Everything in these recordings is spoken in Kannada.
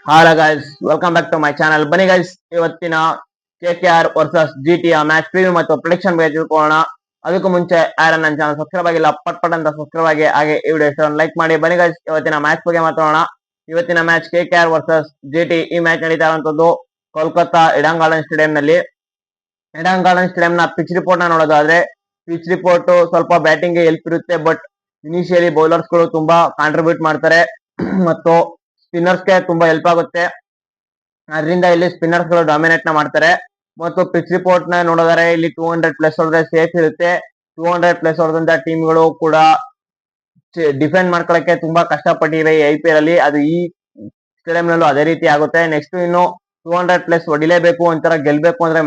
Hello guys, welcome back to my channel. ಬನ್ನಿ ಗೈಸ್, ಇವತ್ತಿನ KKR versus GT match preview ಮತ್ತು ಪ್ರಿಡಿಕ್ಷನ್ ಬಗ್ಗೆ ತಿಳ್ಕೊಳ್ಳೋಣ. ಅದಕ್ಕೂ ಮುಂಚೆ ಯಾರು ನನ್ನ ಚಾನಲ್ ಸಬ್ಸ್ಕ್ರೈಬ್ ಆಗಿಲ್ಲ, ಪಟ್ ಅಂತ ಸಬ್ಸ್ಕ್ರೈಬ್ ಆಗಿ, ಹಾಗೆ ಈ ವಿಡಿಯೋ ಲೈಕ್ ಮಾಡಿ. ಬನ್ನಿ ಗೈಸ್, ಇವತ್ತಿನ ಮ್ಯಾಚ್ ಬಗ್ಗೆ ಮಾತಾಡೋಣ. ಇವತ್ತಿನ ಮ್ಯಾಚ್ KKR ವರ್ಸಸ್ GT. ಈ ಮ್ಯಾಚ್ ನಡೀತಾ ಇರುವಂತದ್ದು ಕೋಲ್ಕತ್ತಾ ಇಡನ್ ಗಾರ್ಡನ್ ಸ್ಟೇಡಿಯಂ ನಲ್ಲಿ. ಇಡನ್ ಗಾರ್ಡನ್ ಸ್ಟೇಡಿಯಂ ನ ಪಿಚ್ ರಿಪೋರ್ಟ್ ನ ನೋಡೋದಾದ್ರೆ, ಪಿಚ್ ರಿಪೋರ್ಟ್ ಸ್ವಲ್ಪ ಬ್ಯಾಟಿಂಗ್ ಗೆ ಹೆಲ್ಪ್ ಇರುತ್ತೆ, ಬಟ್ ಇನಿಷಿಯಲಿ ಬೌಲರ್ಸ್ ಗಳು ತುಂಬಾ ಕಾಂಟ್ರಿಬ್ಯೂಟ್ ಮಾಡ್ತಾರೆ ಮತ್ತು ಸ್ಪಿನ್ನರ್ಸ್ ಗೆ ತುಂಬಾ ಹೆಲ್ಪ್ ಆಗುತ್ತೆ. ಅದರಿಂದ ಇಲ್ಲಿ ಸ್ಪಿನ್ನರ್ಸ್ ಗಳು ಡಾಮಿನೇಟ್ ನ ಮಾಡ್ತಾರೆ. ಮತ್ತು ಪಿಚ್ ರಿಪೋರ್ಟ್ ನ ನೋಡಿದರೆ ಇಲ್ಲಿ 200+ ಹೊಡೆದ್ರೆ ಸೇಫ್ ಇರುತ್ತೆ. 200+ ಹೊಡೆದಂತ ಟೀಮ್ ಗಳು ಕೂಡ ಡಿಫೆಂಡ್ ಮಾಡ್ಕೊಳಕ್ಕೆ ತುಂಬಾ ಕಷ್ಟಪಟ್ಟಿವೆ ಈ IPL ಅಲ್ಲಿ. ಅದು ಈ ಸ್ಟೇಡಿಯಂ ನಲ್ಲೂ ಅದೇ ರೀತಿ ಆಗುತ್ತೆ. ನೆಕ್ಸ್ಟ್ ಇನ್ನು 200+ ಹೊಡಿಲೇಬೇಕು, ಒಂಥರ ಗೆಲ್ಬೇಕು ಅಂದ್ರೆ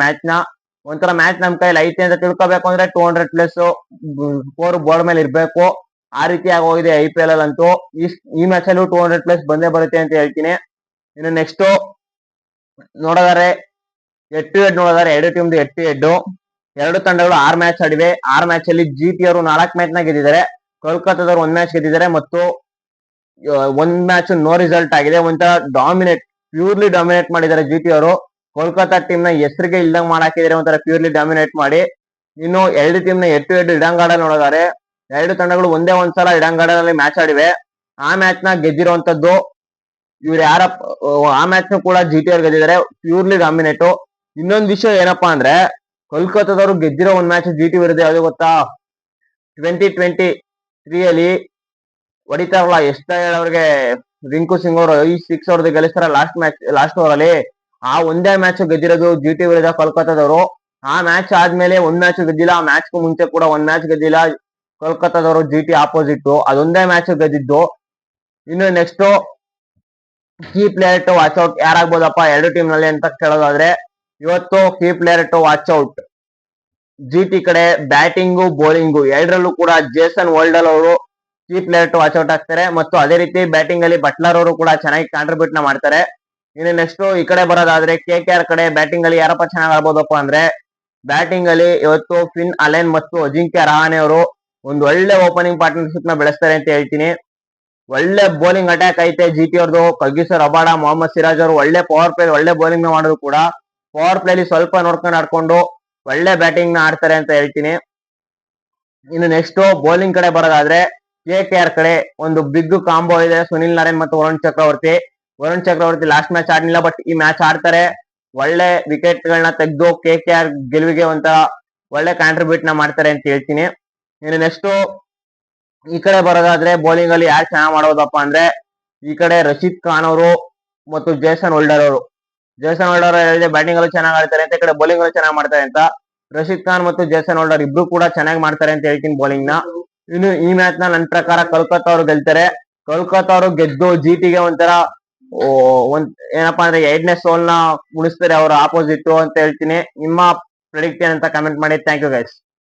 ಒಂಥರ ಮ್ಯಾಚ್ ನಮ್ ಕೈಲಿ ಐತೆ ಅಂತ ತಿಳ್ಕೊಬೇಕು ಅಂದ್ರೆ 200+ ಸ್ಕೋರ್ ಬೋರ್ಡ್ ಮೇಲೆ ಇರ್ಬೇಕು. ಆ ರೀತಿ ಆಗೋಗಿದೆ IPL ಅಲ್ಲಂತೂ. ಈ ಮ್ಯಾಚ್ ಅಲ್ಲೂ 200+ ಬಂದೇ ಬರುತ್ತೆ ಅಂತ ಹೇಳ್ತೀನಿ. ಇನ್ನು ನೆಕ್ಸ್ಟ್ ನೋಡಿದರೆ ನೋಡಿದರೆ ಎರಡು ಟೀಮ್ ಹೆಡ್ ಎರಡು ತಂಡಗಳು 6 ಮ್ಯಾಚ್ ಆಡಿವೆ. 6 ಮ್ಯಾಚ್ ಅಲ್ಲಿ GT ಅವರು 4 ಮ್ಯಾಚ್ ನ ಗೆದ್ದಿದ್ದಾರೆ, ಕೋಲ್ಕತ್ತಾದವರು 1 ಮ್ಯಾಚ್ ಗೆದ್ದಿದ್ದಾರೆ ಮತ್ತು 1 ಮ್ಯಾಚ್ ನೋ ರಿಸಲ್ಟ್ ಆಗಿದೆ. ಒಂಥರ ಪ್ಯೂರ್ಲಿ ಡಾಮಿನೇಟ್ ಮಾಡಿದ್ದಾರೆ GT ಅವರು. ಕೋಲ್ಕತ್ತಾ ಟೀಮ್ ನ ಹೆಸರಿಗೆ ಇಲ್ದಂಗ್ ಮಾಡಾಕಿದ್ದಾರೆ, ಒಂಥರ ಪ್ಯೂರ್ಲಿ ಡಾಮಿನೇಟ್ ಮಾಡಿ. ಇನ್ನು ಎರಡು ಟೀಮ್ ನ ಹೆಡ್ ಇಡನ್ ಗಾರ್ಡನ್ ನೋಡಿದರೆ ಎರಡು ತಂಡಗಳು ಒಂದೇ ಒಂದ್ಸಲ ಇಡನ್ ಗಾರ್ಡನ್ ಅಲ್ಲಿ ಮ್ಯಾಚ್ ಆಡಿವೆ. ಆ ಮ್ಯಾಚ್ ನ ಗೆದ್ದಿರುವಂತದ್ದು ಇವ್ರು ಆ ಮ್ಯಾಚ್ ನ ಕೂಡ GT ಅವ್ರು ಗೆದ್ದಿದ್ದಾರೆ, ಪ್ಯೂರ್ಲಿ ಡಾಮಿನೇಟ್. ಇನ್ನೊಂದು ವಿಷಯ ಏನಪ್ಪಾ ಅಂದ್ರೆ, ಕೋಲ್ಕತ್ತಾದವರು ಗೆದ್ದಿರೋ 1 ಮ್ಯಾಚ್ GT ವಿರುದ್ಧ ಯಾವ್ದು ಗೊತ್ತಾ? 2023 ಅಲ್ಲಿ ಹೊಡಿತಾರಲ್ಲ ಅವ್ರಿಗೆ ರಿಂಕು ಸಿಂಗ್ ಅವರು 6 ಹೊಡೆದು ಗೆಲ್ಲಿಸ್ತಾರ ಲಾಸ್ಟ್ ಓವರ್ ಅಲ್ಲಿ. ಆ ಒಂದೇ ಮ್ಯಾಚ್ ಗೆದ್ದಿರೋದು GT ವಿರುದ್ಧ ಕೋಲ್ಕತ್ತಾದವರು. ಆ ಮ್ಯಾಚ್ ಆದ್ಮೇಲೆ 1 ಮ್ಯಾಚ್ ಗೆದ್ದಿಲ್ಲ. ಆ ಮ್ಯಾಚ್ ಮುಂಚೆ ಕೂಡ 1 ಮ್ಯಾಚ್ ಗೆದ್ದಿಲ್ಲ ಕೋಲ್ಕತ್ತಾದವರು. GT ಆಪೋಸಿಟ್ ಅದೊಂದೇ ಮ್ಯಾಚ್ ಗೆದ್ದಿದ್ದು. ಇನ್ನು next key player to watch out ಯಾರಾಗ್ಬೋದಪ್ಪ ಎರಡು ಟೀಮ್ ನಲ್ಲಿ ಅಂತ ಕೇಳೋದಾದ್ರೆ, ಇವತ್ತು key player to watch out GT ಕಡೆ ಬ್ಯಾಟಿಂಗು ಬೌಲಿಂಗು ಎರಡರಲ್ಲೂ ಕೂಡ ಜೇಸನ್ ಹೋಲ್ಡರ್ ಅವರು key player to watch out ಆಗ್ತಾರೆ. ಮತ್ತು ಅದೇ ರೀತಿ ಬ್ಯಾಟಿಂಗ್ ಅಲ್ಲಿ ಬಟ್ಲರ್ ಅವರು ಕೂಡ ಚೆನ್ನಾಗಿ ಕಾಂಟ್ರಿಬ್ಯೂಟ್ ನ ಮಾಡ್ತಾರೆ. ಇನ್ನು ನೆಕ್ಸ್ಟ್ ಈ ಕಡೆ ಬರೋದಾದ್ರೆ KKR ಕಡೆ ಬ್ಯಾಟಿಂಗ್ ಅಲ್ಲಿ ಯಾರಪ್ಪ ಚೆನ್ನಾಗಿ ಆಡ್ಬೋದಪ್ಪ ಅಂದ್ರೆ, ಬ್ಯಾಟಿಂಗ್ ಅಲ್ಲಿ ಇವತ್ತು ಫಿನ್ ಅಲೆನ್ ಮತ್ತು ಅಜಿಂಕ್ಯ ರಹಾನೆ ಅವರು ಒಂದು ಒಳ್ಳೆ ಓಪನಿಂಗ್ ಪಾರ್ಟ್ನರ್ಶಿಪ್ ನ ಬೆಳೆಸ್ತಾರೆ ಅಂತ ಹೇಳ್ತೀನಿ. ಒಳ್ಳೆ ಬೌಲಿಂಗ್ ಅಟ್ಯಾಕ್ ಐತೆ GT ಅವ್ರದ್ದು. ಕಗಿಸೋ ರಬಾಡ, ಮೊಹಮ್ಮದ್ ಸಿರಾಜ್ ಅವರು ಒಳ್ಳೆ ಪವರ್ ಪ್ಲೇ ಒಳ್ಳೆ ಬೌಲಿಂಗ್ ನ ಮಾಡಿದ್ರು ಕೂಡ ಪವರ್ ಪ್ಲೇ ಅಲ್ಲಿ ಸ್ವಲ್ಪ ನೋಡ್ಕೊಂಡು ಆಡ್ಕೊಂಡು ಒಳ್ಳೆ ಬ್ಯಾಟಿಂಗ್ ನ ಆಡ್ತಾರೆ ಅಂತ ಹೇಳ್ತೀನಿ. ಇನ್ನು ನೆಕ್ಸ್ಟ್ ಬೌಲಿಂಗ್ ಕಡೆ ಬರೋದಾದ್ರೆ KKR ಕಡೆ ಒಂದು ಬಿಗ್ ಕಾಂಬೋ ಇದೆ, ಸುನಿಲ್ ನಾರಾಯಣ್ ಮತ್ತು ವರುಣ್ ಚಕ್ರವರ್ತಿ ಲಾಸ್ಟ್ ಮ್ಯಾಚ್ ಆಡ್ಲಿಲ್ಲ, ಬಟ್ ಈ ಮ್ಯಾಚ್ ಆಡ್ತಾರೆ. ಒಳ್ಳೆ ವಿಕೆಟ್ ಗಳನ್ನ ತೆಗೆದು KKR ಗೆಲುವಿಗೆ ಒಂಥರ ಒಳ್ಳೆ ಕಾಂಟ್ರಿಬ್ಯೂಟ್ ನ ಮಾಡ್ತಾರೆ ಅಂತ ಹೇಳ್ತೀನಿ. ಇನ್ನು ನೆಕ್ಸ್ಟ್ ಈ ಕಡೆ ಬರೋದಾದ್ರೆ ಬೌಲಿಂಗ್ ಅಲ್ಲಿ ಯಾರು ಚೆನ್ನಾಗಿ ಮಾಡೋದಪ್ಪ ಅಂದ್ರೆ, ಈ ಕಡೆ ರಶೀದ್ ಖಾನ್ ಅವರು ಮತ್ತು ಜೇಸನ್ ಹೋಲ್ಡರ್ ಅವರು. ಹೇಳಿದ್ರೆ ಬ್ಯಾಟಿಂಗ್ ಅಲ್ಲೂ ಚೆನ್ನಾಗಿ ಆಡ್ತಾರೆ ಅಂತ, ಈ ಕಡೆ ಬೌಲಿಂಗ್ ಅಲ್ಲೂ ಚೆನ್ನಾಗಿ ಮಾಡ್ತಾರೆ ಅಂತ. ರಶೀದ್ ಖಾನ್ ಮತ್ತು ಜೇಸನ್ ಹೋಲ್ಡರ್ ಇಬ್ರು ಕೂಡ ಚೆನ್ನಾಗಿ ಮಾಡ್ತಾರೆ ಅಂತ ಹೇಳ್ತೀನಿ ಬೌಲಿಂಗ್ ನ. ಇನ್ನು ಈ ಮ್ಯಾಚ್ ನ ನನ್ನ ಪ್ರಕಾರ ಕೋಲ್ಕತ್ತಾ ಅವರು ಗೆಲ್ತಾರೆ. ಕೋಲ್ಕತ್ತಾ ಅವರು ಗೆದ್ದು GT ಗೆ ಒಂಥರ ಏನಪ್ಪಾ ಅಂದ್ರೆ 2ನೇ ಸೋಲ್ ನ ಉಳಿಸ್ತಾರೆ ಅವ್ರ ಆಪೋಸಿಟ್ ಅಂತ ಹೇಳ್ತೀನಿ. ನಿಮ್ಮ ಪ್ರೆಡಿಕ್ಟ್ ಏನಂತ ಕಮೆಂಟ್ ಮಾಡಿ. Thank you guys.